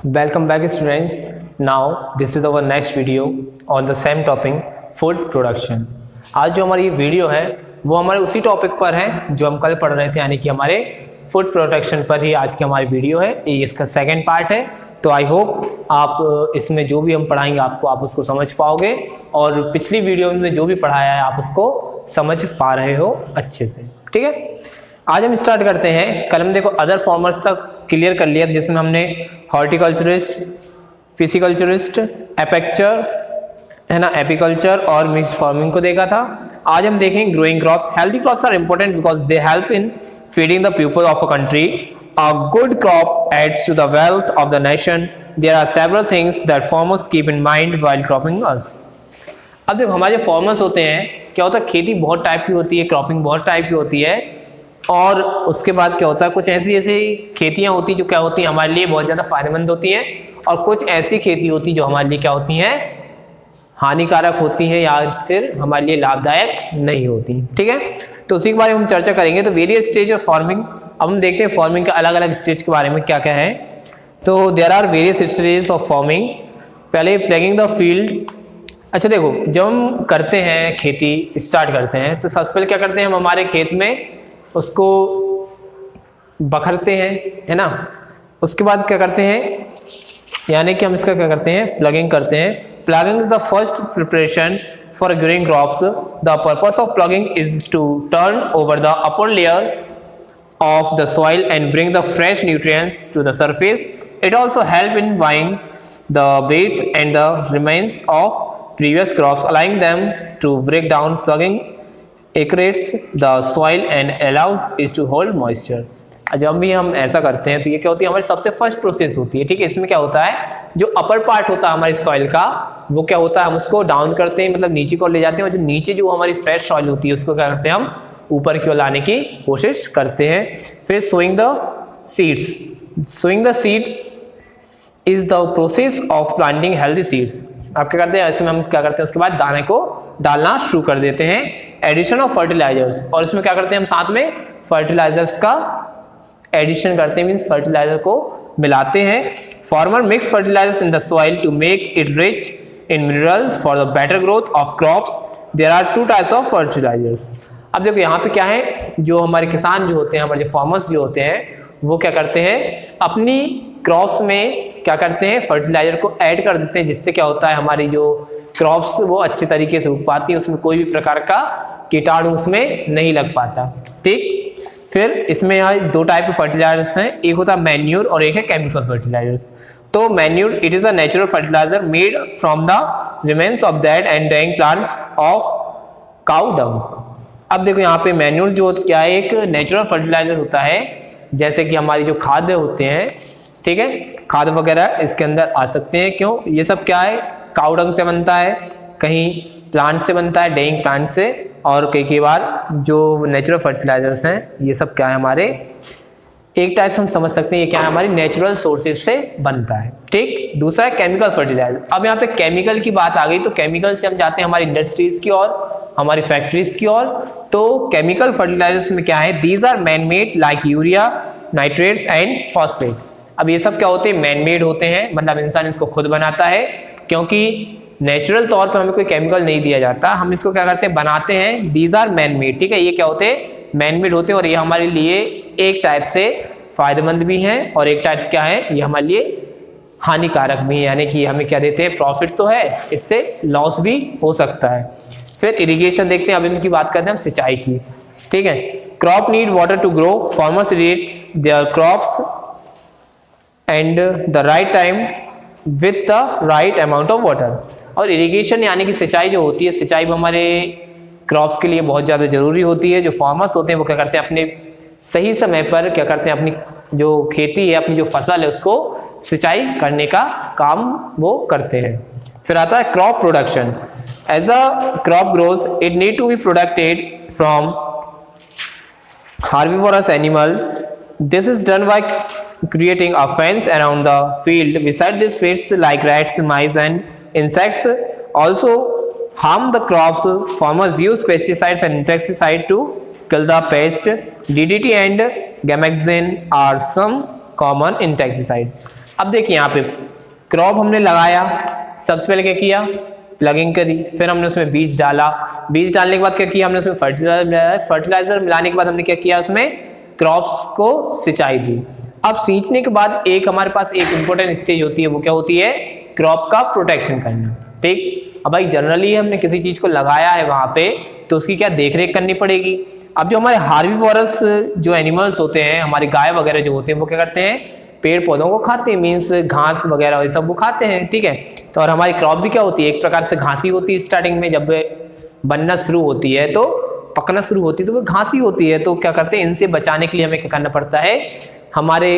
Welcome back students. Now this is our next video on the same topic food production. आज जो हमारी video है वो हमारे उसी टॉपिक पर है जो हम कल पढ़ रहे थे, यानी कि हमारे फूड प्रोडक्शन पर ही आज की हमारी वीडियो है। ये इसका सेकंड पार्ट है। तो आई होप आप इसमें जो भी हम पढ़ाएंगे आप उसको समझ पाओगे और पिछली वीडियो में जो भी पढ़ाया है आप उसको समझ पा रहे हो अच्छे से। ठीक है, आज हम स्टार्ट करते हैं। कल हम देखो अदर फॉर्मर्स तक क्लियर कर लिया, जिसमें हमने हॉर्टिकल्चरिस्ट, फिसिकल्चरिस्ट, एपेक्चर है ना, एपीकल्चर और मिक्स्ड फार्मिंग को देखा था। आज हम देखेंगे growing crops. Healthy crops are important because they help in feeding the people of a country. A good crop adds to the wealth of the nation. There are several things that farmers keep in mind while cropping us. अब देखो हमारे farmers होते हैं, क्या होता है, खेती बहुत टाइप की होती है, क्रॉपिंग बहुत टाइप की होती है, और उसके बाद क्या होता है, कुछ ऐसी ऐसी खेतियां होती जो क्या होती हैं हमारे लिए बहुत ज़्यादा फायदेमंद होती हैं, और कुछ ऐसी खेती होती जो हमारे लिए क्या होती हैं, हानिकारक होती हैं या फिर हमारे लिए लाभदायक नहीं होती। ठीक है, तो उसी के बारे में हम चर्चा करेंगे। तो वेरियस स्टेज ऑफ फार्मिंग। अब हम देखते हैं फार्मिंग के अलग अलग स्टेज के बारे में क्या क्या है। तो there are various stages of farming. पहले प्लगिंग द फील्ड। अच्छा देखो, जब हम करते हैं खेती स्टार्ट करते हैं तो सबसे पहले क्या करते हैं, हम हमारे खेत में उसको बखरते हैं, है ना। उसके बाद क्या करते हैं, यानी कि हम इसका क्या करते हैं, प्लगिंग करते हैं। Ploughing is the first preparation for growing crops. The purpose of ploughing is to turn over the upper layer of the soil and bring the fresh nutrients to the surface. It also help in buying the weeds and the remains of previous crops, allowing them to break down. Plugging aerates the soil and allows it to hold moisture. जब भी हम ऐसा करते हैं तो ये क्या होती है, हमारी सबसे फर्स्ट प्रोसेस होती है। ठीक है, इसमें क्या होता है, जो अपर पार्ट होता है हमारी सॉइल का, वो क्या होता है, हम उसको डाउन करते हैं, मतलब नीचे को ले जाते हैं, और जो नीचे जो हमारी फ्रेश सॉइल होती है उसको क्या करते हैं, हम ऊपर की ओर लाने की कोशिश करते हैं। फिर sowing the seeds. Sowing the seed is the process of planting healthy seeds. आप क्या करते हैं, इसमें हम क्या करते हैं, उसके बाद दाने को डालना शुरू कर देते हैं। एडिशन ऑफ फर्टिलाइजर्स, और इसमें क्या करते हैं, हम साथ में फर्टिलाइजर्स का एडिशन करते हैं, मीन्स फर्टिलाइजर को मिलाते हैं। Farmer mix fertilisers in the soil to make it rich in mineral for the better growth of crops. There are two types of fertilisers. अब देखो यहाँ पे क्या है, जो हमारे किसान जो होते हैं, हमारे जो फार्मर्स जो होते हैं, वो क्या करते हैं, अपनी क्रॉप्स में क्या करते हैं, फर्टिलाइजर को ऐड कर देते हैं, जिससे क्या होता है, हमारी जो क्रॉप्स वो अच्छे तरीके से उग पाती है, उसमें कोई भी प्रकार का कीटाणु उसमें नहीं लग पाता। ठीक, फिर इसमें यहाँ दो टाइप के फर्टिलाइजर्स हैं, एक होता है मैन्यूर और एक है केमिकल फर्टिलाइजर्स। तो manure it is a natural fertiliser made from the remains of dead and dying plants of cow dung. अब देखो यहाँ पे मैन्यूर जो क्या है, एक नेचुरल फर्टिलाइजर होता है, जैसे कि हमारी जो खाद्य होते हैं, ठीक है, खाद वगैरह इसके अंदर आ सकते हैं। क्यों, ये सब क्या है, काउ डंग से बनता है, कहीं प्लांट से बनता है, डेइंग प्लांट से, और कई बार जो नेचुरल फर्टिलाइजर्स हैं ये सब क्या है, हमारे एक टाइप से हम समझ सकते हैं ये क्या है, हमारी नेचुरल सोर्सेज से बनता है। ठीक, दूसरा है केमिकल फर्टिलाइजर। अब यहाँ पे केमिकल की बात आ गई, तो केमिकल से हम जाते हैं हमारी इंडस्ट्रीज की और हमारी फैक्ट्रीज की ओर। तो केमिकल फर्टिलाइजर्स में क्या है, these are man made like urea, nitrates and phosphate. अब ये सब क्या होते हैं, मैन मेड होते हैं, मतलब इंसान इसको खुद बनाता है, क्योंकि नेचुरल तौर पर हमें कोई केमिकल नहीं दिया जाता, हम इसको क्या करते हैं, बनाते हैं। These are man made. ठीक है, ये क्या होते हैं, मैन मेड होते हैं, और ये हमारे लिए एक टाइप से फायदेमंद भी हैं और एक टाइप से क्या है, ये हमारे लिए हानिकारक भी है, यानी कि हमें क्या देते हैं, प्रॉफिट तो है, इससे लॉस भी हो सकता है। फिर इरिगेशन देखते हैं, अब इनकी बात करते हैं हम सिंचाई की। ठीक है, crop need water to grow, farmers irrigates their crops and the right time with the right amount of water. और इरिगेशन यानी कि सिंचाई जो होती है, सिंचाई हमारे क्रॉप्स के लिए बहुत ज़्यादा जरूरी होती है। जो फार्मर्स होते हैं वो क्या करते हैं, अपने सही समय पर क्या करते हैं, अपनी जो खेती है, अपनी जो फसल है, उसको सिंचाई करने का काम वो करते हैं। फिर आता है crop production. As the crop grows, it need to be protected from herbivorous animal. This is done by creating a fence around the field. Besides this, pests like rats, mice, and insects also harm the crops. Farmers use pesticides and insecticides to kill the pest. DDT and Gamexin are some common insecticides. अब देखिए यहाँ पे crop हमने लगाया, सबसे पहले क्या किया, प्लगिंग करी, फिर हमने उसमें बीज डाला, बीज डालने के बाद क्या किया, हमने उसमें फर्टिलाइजर मिलाया, फर्टिलाइजर मिलाने के बाद हमने क्या किया, उसमें क्रॉप्स को सिंचाई दी। अब सींचने के बाद एक हमारे पास एक इंपॉर्टेंट स्टेज होती है, वो क्या होती है, क्रॉप का प्रोटेक्शन करना। ठीक, अब भाई जनरली हमने किसी चीज को लगाया है वहां पे तो उसकी क्या देख रेख करनी पड़ेगी। अब जो हमारे हार्बीवोरस जो एनिमल्स होते हैं, हमारी गाय वगैरह जो होते हैं, वो क्या करते हैं, पेड़ पौधों को खाते हैं, मीन्स घास वगैरह ये सब वो खाते हैं। ठीक है, तो और हमारी क्रॉप भी क्या होती है, एक प्रकार से घासी होती है। स्टार्टिंग में जब बनना शुरू होती है तो पकना शुरू होती है तो वो घासी होती है। तो क्या करते हैं, इनसे बचाने के लिए हमें क्या करना पड़ता है, हमारे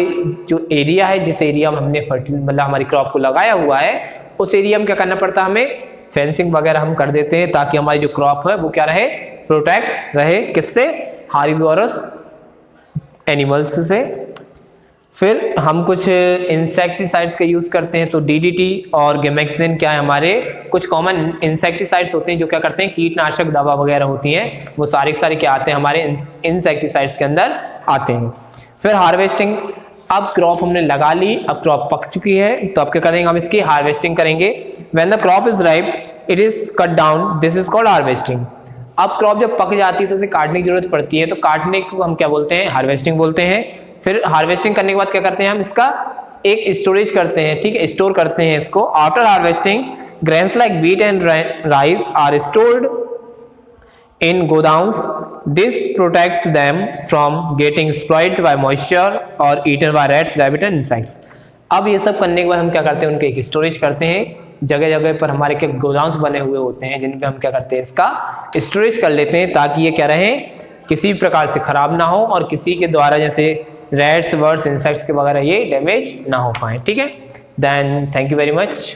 जो एरिया है, जिस एरिया में हमने मतलब हमारी क्रॉप को लगाया हुआ है, उस एरिया में क्या करना पड़ता है, हमें फेंसिंग वगैरह हम कर देते हैं ताकि हमारी जो क्रॉप है वो क्या रहे, प्रोटेक्ट रहे, किससे, हार्बीवोरस एनिमल्स से। फिर हम कुछ इंसेक्टिसाइड्स का यूज करते हैं, तो डीडीटी और गेमेक्सिन क्या है, हमारे कुछ कॉमन इंसेक्टिसाइड्स होते हैं जो क्या करते हैं, कीटनाशक दवा वगैरह होती हैं, वो सारे के सारे क्या आते हैं, हमारे इंसेक्टिसाइड्स के अंदर आते हैं। फिर हार्वेस्टिंग, अब क्रॉप हमने लगा ली, अब क्रॉप पक चुकी है, तो अब क्या करेंगे, हम इसकी हार्वेस्टिंग करेंगे। When the crop is ripe it is cut down, this is called harvesting. अब क्रॉप जब पक जाती है तो उसे काटने की जरूरत पड़ती है, तो काटने को हम क्या बोलते हैं, हार्वेस्टिंग बोलते हैं। फिर हार्वेस्टिंग करने के बाद क्या करते हैं, हम इसका एक स्टोरेज करते हैं। ठीक है, स्टोर करते हैं इसको। After harvesting grains like wheat and rice are stored in godowns. This protects them from getting spoiled by moisture or eaten by rats, rabbit and insects. अब ये सब करने के बाद हम क्या करते हैं, उनके एक स्टोरेज करते हैं। जगह जगह पर हमारे क्या गोदाम्स बने हुए होते हैं जिन पे हम क्या करते हैं, इसका स्टोरेज कर लेते हैं ताकि ये क्या रहे, किसी भी प्रकार से खराब ना हो और किसी के द्वारा जैसे रैट्स, बर्ड्स, इंसेक्ट्स के वगैरह ये डैमेज ना हो पाए। ठीक है, then thank you very much.